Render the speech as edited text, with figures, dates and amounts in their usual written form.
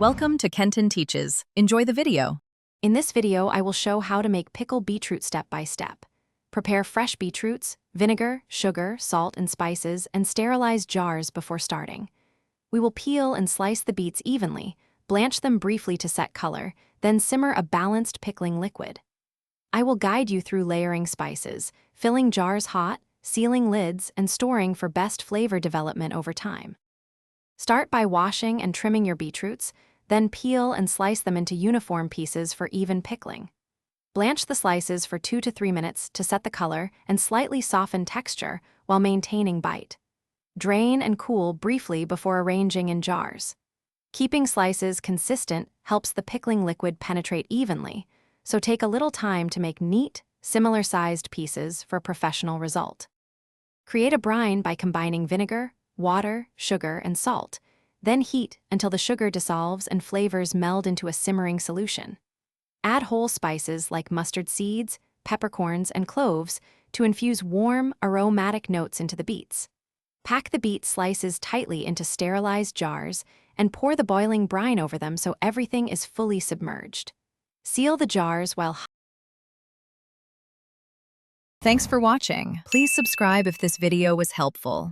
Welcome to Kenton Teaches. Enjoy the video. In this video, I will show how to make pickled beetroot step by step. Prepare fresh beetroots, vinegar, sugar, salt, and spices, and sterilize jars before starting. We will peel and slice the beets evenly, blanch them briefly to set color, then simmer a balanced pickling liquid. I will guide you through layering spices, filling jars hot, sealing lids, and storing for best flavor development over time. Start by washing and trimming your beetroots, then peel and slice them into uniform pieces for even pickling. Blanch the slices for 2 to 3 minutes to set the color and slightly soften texture while maintaining bite. Drain and cool briefly before arranging in jars. Keeping slices consistent helps the pickling liquid penetrate evenly, so take a little time to make neat, similar-sized pieces for a professional result. Create a brine by combining vinegar, water, sugar, and salt, then heat until the sugar dissolves and flavors meld into a simmering solution. Add whole spices like mustard seeds, peppercorns, and cloves to infuse warm, aromatic notes into the beets. Pack the beet slices tightly into sterilized jars and pour the boiling brine over them so everything is fully submerged. Seal the jars while Thanks for watching. Please subscribe if this video was helpful.